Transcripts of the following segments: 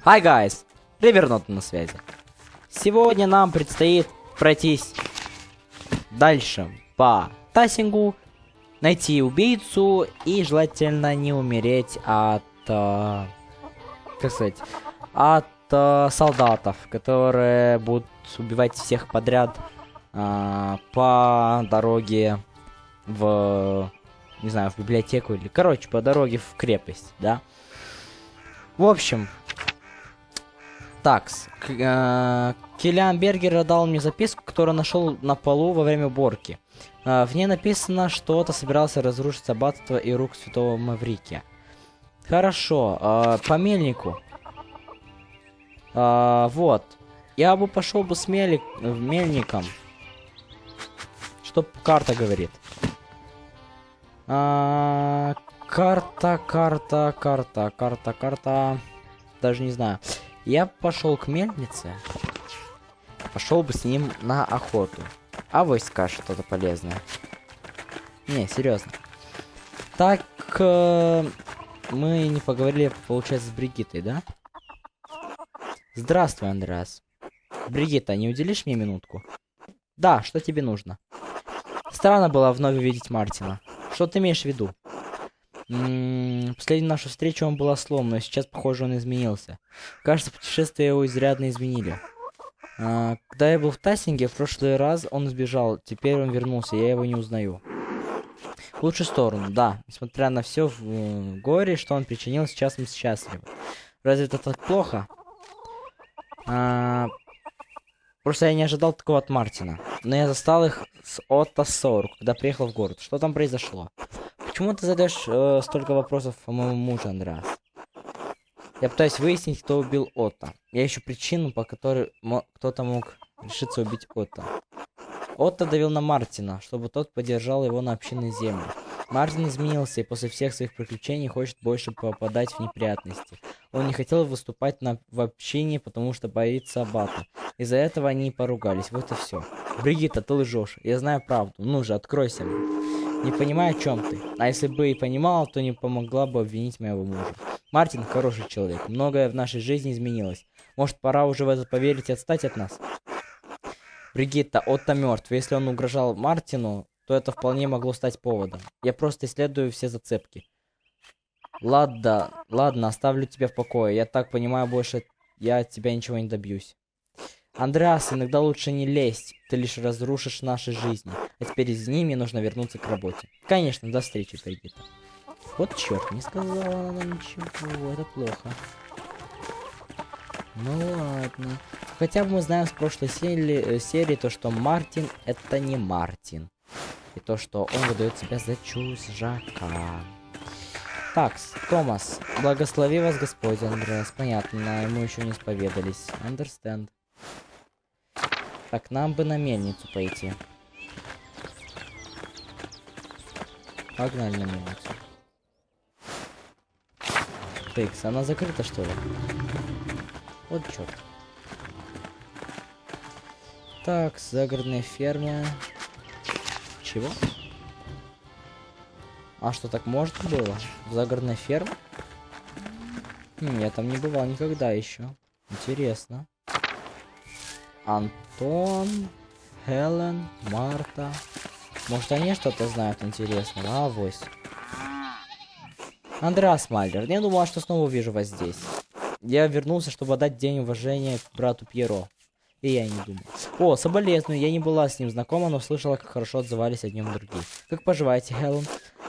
Hi guys! Ривернот на связи. Сегодня нам предстоит пройтись дальше по Тассингу, найти убийцу и желательно не умереть от, как сказать, от солдатов, которые будут убивать всех подряд по дороге в, не знаю, в библиотеку или, короче, по дороге в крепость, да? В общем, такс. Киллиан Бергер дал мне записку, которую нашел на полу во время уборки. В ней написано, что Отто собирался разрушить аббатство и рук святого Маврикия. Хорошо, по мельнику. Вот. Я бы пошел бы с мельником. Что карта говорит? Карта. Даже не знаю. Я пошел к мельнице. Пошел бы с ним на охоту. А вы скажете что-то полезное. Не, серьезно. Так, мы не поговорили, получается, с Бригиттой, да? Здравствуй, Андреас. Бригитта, не уделишь мне минутку? Да, что тебе нужно? Странно было вновь увидеть Мартина. Что ты имеешь в виду? Последнюю нашу встречу он был ослом, но сейчас, похоже, он изменился. Кажется, путешествия его изрядно изменили. Когда я был в Тассинге, в прошлый раз он сбежал. Теперь он вернулся, я его не узнаю. В лучшую сторону, да. Несмотря на все в горе, что он причинил, сейчас мы счастливы. Разве это так плохо? Просто я не ожидал такого от Мартина. Но я застал их с Отто ссору, когда приехал в город. Что там произошло? Почему ты задаешь столько вопросов о моему мужу, Андреас? Я пытаюсь выяснить, кто убил Отто. Я ищу причину, по которой кто-то мог решиться убить Отто. Отто давил на Мартина, чтобы тот поддержал его на общинной земле. Мартин изменился и после всех своих приключений хочет больше попадать в неприятности. Он не хотел выступать в общине, потому что боится аббата. Из-за этого они и поругались. Вот и все. Бригитта, ты лжешь. Я знаю правду. Ну же, откройся мне. Не понимаю, о чем ты. А если бы и понимала, то не помогла бы обвинить моего мужа. Мартин хороший человек. Многое в нашей жизни изменилось. Может, пора уже в это поверить и отстать от нас? Бригитта, Отто мертв. Если он угрожал Мартину, то это вполне могло стать поводом. Я просто исследую все зацепки. Ладно, оставлю тебя в покое. Я так понимаю, больше я от тебя ничего не добьюсь. Андреас, иногда лучше не лезть. Ты лишь разрушишь наши жизни. А теперь извини, мне нужно вернуться к работе. Конечно, до встречи, Бригитта. Вот черт, не сказала она ничего. Это плохо. Ну ладно. Хотя бы мы знаем с прошлой серии то, что Мартин это не Мартин. И то, что он выдает себя за чужака. Такс, Томас, благослови вас Господь, Андреас. Понятно, ему еще не исповедались. Understand. Так, нам бы на мельницу пойти. Погнали на мельницу. Тыкс, она закрыта, что ли? Вот черт. Так, загородная ферма. Чего? А что, так может было? В загородной ферме? Я там не бывал никогда еще. Интересно. Антон, Хелен, Марта. Может, они что-то знают интересного? Авось. Андреас Мальдер, не думала, что снова увижу вас здесь. Я вернулся, чтобы отдать день уважения к брату Пьеро. И я не думал. О, соболезную, я не была с ним знакома, но слышала, как хорошо отзывались о нем другие. Как поживаете, Хелен?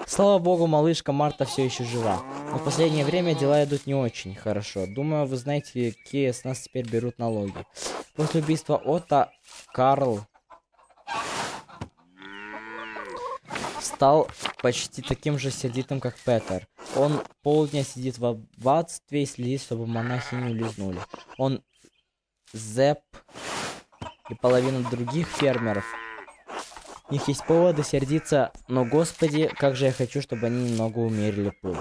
Слава богу, малышка Марта все еще жива. Но в последнее время дела идут не очень хорошо. Думаю, вы знаете, какие с нас теперь берут налоги. После убийства Отто Карл стал почти таким же сердитым, как Петер. Он полдня сидит в аббатстве и следит, чтобы монахи не улизнули. Он Зэп и половина других фермеров. У них есть поводы сердиться, но, господи, как же я хочу, чтобы они немного умерили пыл.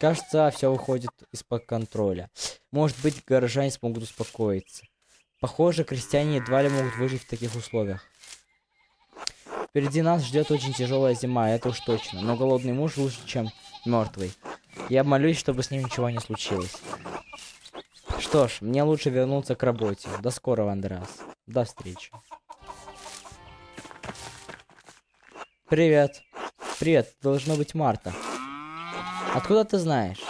Кажется, все выходит из-под контроля. Может быть, горожане смогут успокоиться. Похоже, крестьяне едва ли могут выжить в таких условиях. Впереди нас ждет очень тяжелая зима, это уж точно. Но голодный муж лучше, чем мертвый. Я молюсь, чтобы с ним ничего не случилось. Что ж, мне лучше вернуться к работе. До скорого, Андреас. До встречи. Привет. Привет, должно быть Марта. Откуда ты знаешь?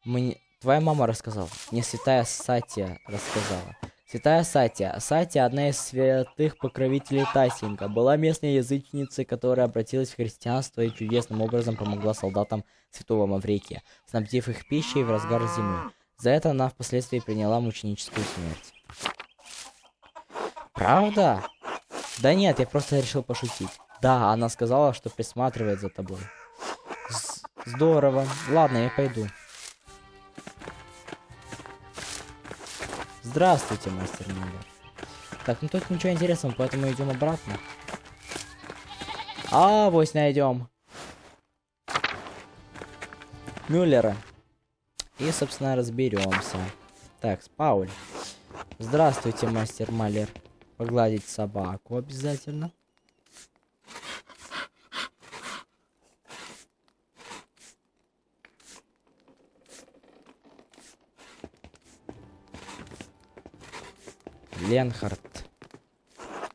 Мне... Твоя мама рассказала. Мне святая Сатия рассказала. Святая Сатия. Сатия, одна из святых покровителей Тасинга, была местной язычницей, которая обратилась в христианство и чудесным образом помогла солдатам святого Маврикия, снабдив их пищей в разгар зимы. За это она впоследствии приняла мученическую смерть. Правда? Да нет, я просто решил пошутить. Да, она сказала, что присматривает за тобой. Здорово. Ладно, я пойду. Здравствуйте, мастер Мюллер. Так, ну тут ничего интересного, поэтому идем обратно. Авось найдем Мюллера. И, собственно, разберемся. Так, Пауль. Здравствуйте, мастер Малер. Погладить собаку обязательно. Ленхард.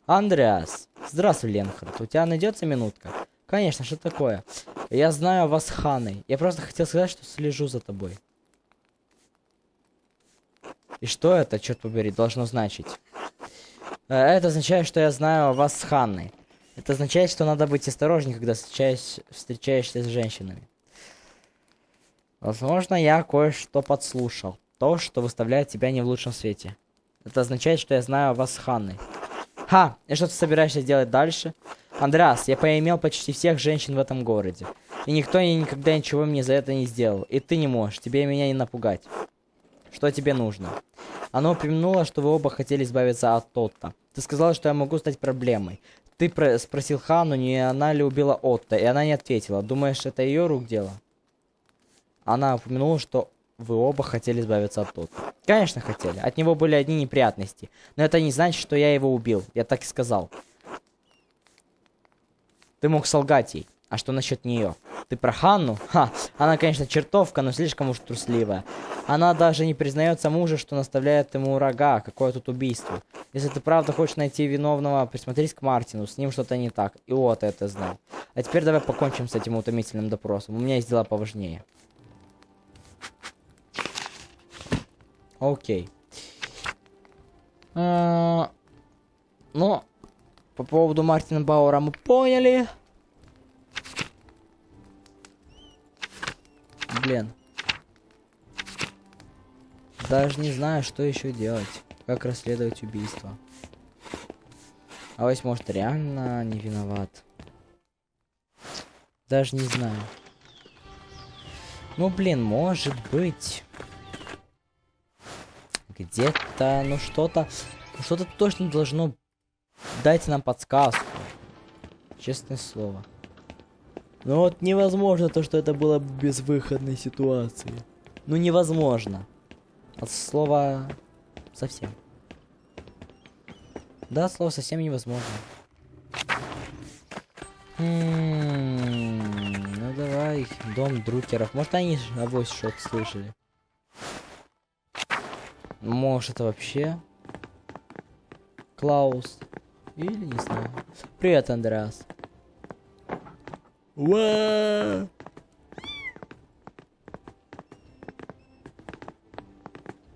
Андреас. Здравствуй, Ленхард. У тебя найдется минутка? Конечно, что такое? Я знаю вас, Ханной. Я просто хотел сказать, что слежу за тобой. И что это, черт побери, должно значить? Это означает, что я знаю вас с Ханной. Это означает, что надо быть осторожнее, когда встречаешься с женщинами. Возможно, я кое-что подслушал. То, что выставляет тебя не в лучшем свете. Это означает, что я знаю вас с Ханной. Ха! И что ты собираешься делать дальше? Андреас, я поимел почти всех женщин в этом городе. И никто никогда ничего мне за это не сделал. И ты не можешь. Тебе меня не напугать. Что тебе нужно? Она упомянула, что вы оба хотели избавиться от Отто. Ты сказала, что я могу стать проблемой. Ты спросил Ханну, не она ли убила Отто, и она не ответила. Думаешь, это ее рук дело? Она упомянула, что вы оба хотели избавиться от Отто. Конечно, хотели. От него были одни неприятности. Но это не значит, что я его убил. Я так и сказал. Ты мог солгать ей. А что насчет нее? Ты про Ханну? Ха, она, конечно, чертовка, но слишком уж трусливая. Она даже не признается мужу, что наставляет ему рога. Какое тут убийство. Если ты правда хочешь найти виновного, присмотрись к Мартину. С ним что-то не так. И вот это знал. А теперь давай покончим с этим утомительным допросом. У меня есть дела поважнее. Окей. Ну, по поводу Мартина Бауэра мы поняли. Блин. Даже не знаю, что еще делать. Как расследовать убийство. А вось, может, реально не виноват. Даже не знаю. Ну, блин, может быть. Где-то, ну что-то точно должно дать нам подсказку. Честное слово. Ну вот невозможно то, что это было безвыходной ситуации. Ну невозможно. От слова совсем. Да, слово совсем невозможно. Ну давай, дом Друкеров. Может они авось что-то слышали. Может это вообще Клаус. Или не знаю. Привет, Андреас. Уа!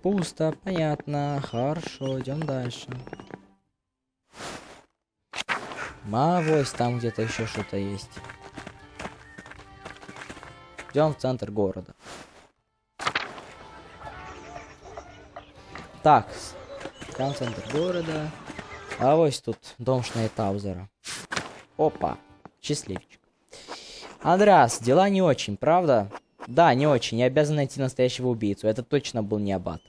Пусто, понятно. Хорошо, идем дальше. Авось, там где-то еще что-то есть. Идем в центр города. Так, там центр города. А вот тут дом Шнайдхаузера. Опа, счастливчик. Андреас, дела не очень, правда? Да, не очень. Я обязан найти настоящего убийцу. Это точно был не Аббат.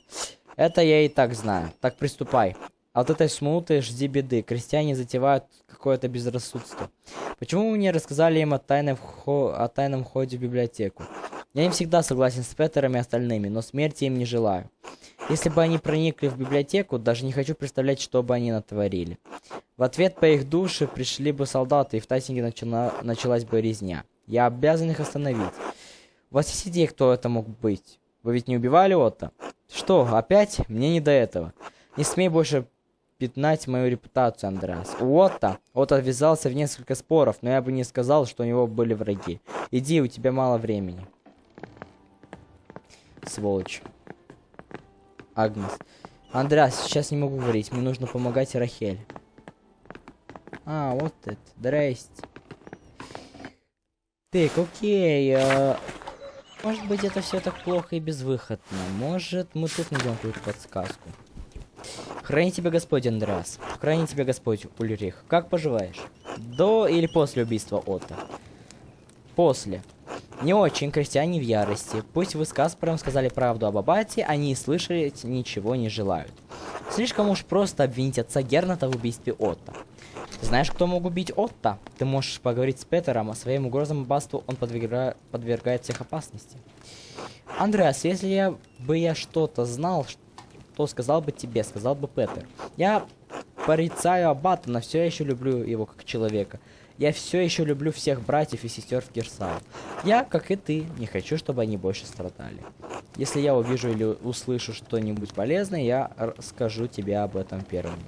Это я и так знаю. Так приступай. От этой смуты жди беды. Крестьяне затевают какое-то безрассудство. Почему вы не рассказали им о тайном ходе в библиотеку? Я не всегда согласен с Петером и остальными, но смерти им не желаю. Если бы они проникли в библиотеку, даже не хочу представлять, что бы они натворили. В ответ по их душе пришли бы солдаты, и в Тасинге началась бы резня. Я обязан их остановить. У вас есть идеи, кто это мог быть? Вы ведь не убивали Отто? Что, опять? Мне не до этого. Не смей больше пятнать мою репутацию, Андреас. Отто ввязался в несколько споров, но я бы не сказал, что у него были враги. Иди, у тебя мало времени. Сволочь. Агнес. Андреас, сейчас не могу говорить, мне нужно помогать Рахель. А, вот это. Здрасте. Так, окей. Может быть, это все так плохо и безвыходно. Может, мы тут найдем какую-то подсказку. Храни тебя Господь, Андреас. Храни тебя Господь, Ульрих. Как поживаешь? До или после убийства Отто? После. Не очень, крестьяне в ярости. Пусть вы с Каспаром сказали правду об аббате, они и слышать ничего не желают. Слишком уж просто обвинить отца Герната в убийстве Отто. Знаешь, кто мог убить Отто? Ты можешь поговорить с Петером, а своим угрозам аббатству он подвергает всех опасности. Андреас, если я что-то знал, то сказал бы тебе, сказал бы Петер. Я порицаю аббата, но все еще люблю его как человека. Я все еще люблю всех братьев и сестер в Кирсау. Я, как и ты, не хочу, чтобы они больше страдали. Если я увижу или услышу что-нибудь полезное, я скажу тебе об этом первым.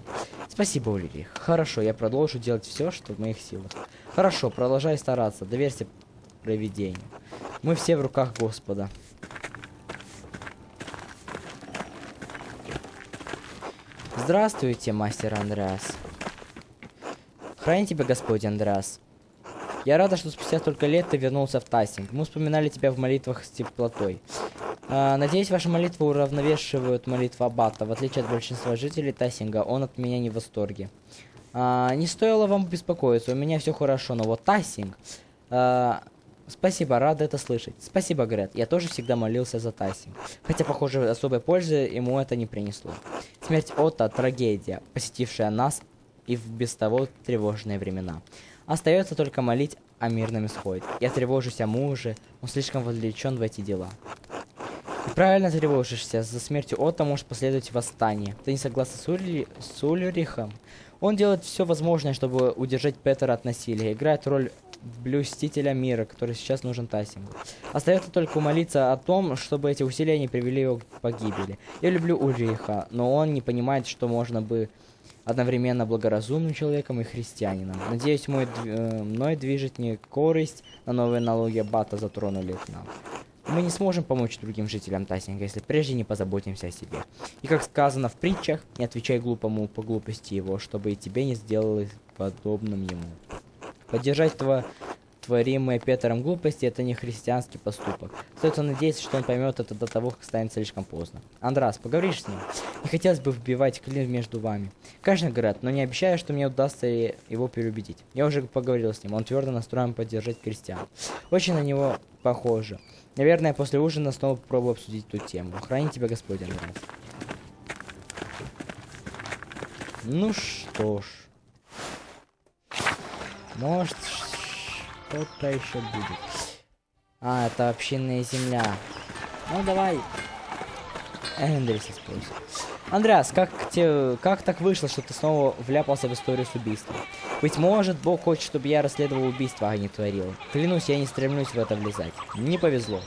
Спасибо, Ульрих. Хорошо, я продолжу делать все, что в моих силах. Хорошо, продолжай стараться, доверься провидению. Мы все в руках Господа. Здравствуйте, мастер Андреас. Храни тебя Господь, Андреас. Я рада, что спустя столько лет ты вернулся в Тассинг. Мы вспоминали тебя в молитвах с теплотой. Надеюсь, ваши молитвы уравновешивают молитву аббата. В отличие от большинства жителей Тассинга, он от меня не в восторге. Не стоило вам беспокоиться, у меня все хорошо, но вот Тассинг... Спасибо, рада это слышать. Спасибо, Грет. Я тоже всегда молился за Тассинг. Хотя, похоже, особой пользы ему это не принесло. Смерть Отто — трагедия, посетившая нас и в без того тревожные времена. Остается только молить о мирном исходе. Я тревожусь о муже, он слишком вовлечен в эти дела. Ты правильно тревожишься, за смертью Отто может последовать восстание. Ты не согласен с Ульрихом? Он делает все возможное, чтобы удержать Петера от насилия, играет роль блюстителя мира, который сейчас нужен Тассингу. Остается только молиться о том, чтобы эти усилия не привели его к погибели. Я люблю Ульриха, но он не понимает, что можно бы одновременно благоразумным человеком и христианином. Надеюсь, мной движет не корысть, но новые налоги аббата затронули к нам. Мы не сможем помочь другим жителям Тассинга, если прежде не позаботимся о себе. И как сказано в притчах, не отвечай глупому по глупости его, чтобы и тебе не сделалось подобным ему. Поддержать творимые Петером глупости — это не христианский поступок. Стоит надеяться, что он поймет это до того, как станет слишком поздно. Андрас, поговоришь с ним? Не хотелось бы вбивать клин между вами. Конечно, Грет, но не обещаю, что мне удастся его переубедить. Я уже поговорил с ним, он твердо настроен поддержать крестьян. Очень на него похоже. Наверное, после ужина снова попробую обсудить эту тему. Храни тебя Господь, Андрас. Ну что ж. Может, что-то еще будет. А, это общинная земля. Ну, давай. Эндриса спросим. Андреас, как так вышло, что ты снова вляпался в историю с убийством? Быть может, Бог хочет, чтобы я расследовал убийство, а не творил. Клянусь, я не стремлюсь в это влезать. Не повезло.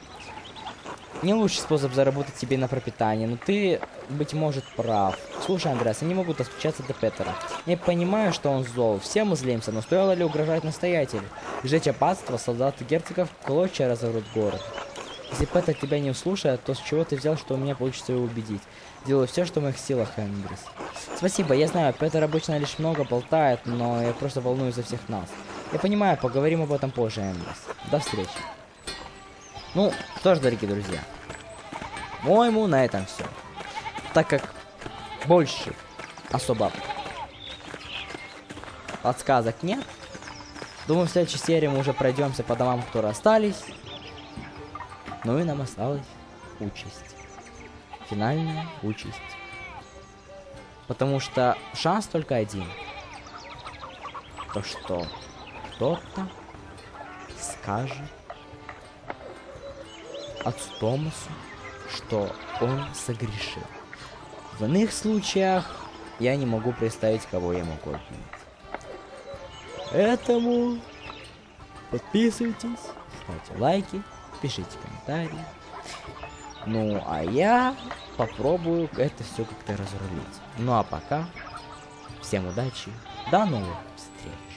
Не лучший способ заработать себе на пропитание, но ты, быть может, прав. Слушай, Андреас, я не могу достучаться до Петера. Я понимаю, что он зол, все мы злимся, но стоило ли угрожать настоятелю? Сжечь аббатство, солдаты герцогов в клочья разорвут город. Если Петер тебя не услышает, то с чего ты взял, что у меня получится его убедить? Делаю все, что в моих силах, Эндрис. Спасибо, я знаю, Петер обычно лишь много болтает, но я просто волнуюсь за всех нас. Я понимаю, поговорим об этом позже, Эндрис. До встречи. Ну, что ж, дорогие друзья. По-моему, на этом все. Так как больше особо подсказок нет, думаю, в следующей серии мы уже пройдемся по домам, которые остались. Ну и нам осталась участь. Финальная участь. Потому что шанс только один. То, что кто-то скажет отцу Томасу, что он согрешил. В иных случаях я не могу представить, кого я могу обвинить. Поэтому подписывайтесь, ставьте лайки, пишите комментарии. Ну, а я попробую это все как-то разрулить. Ну, а пока, всем удачи, до новых встреч.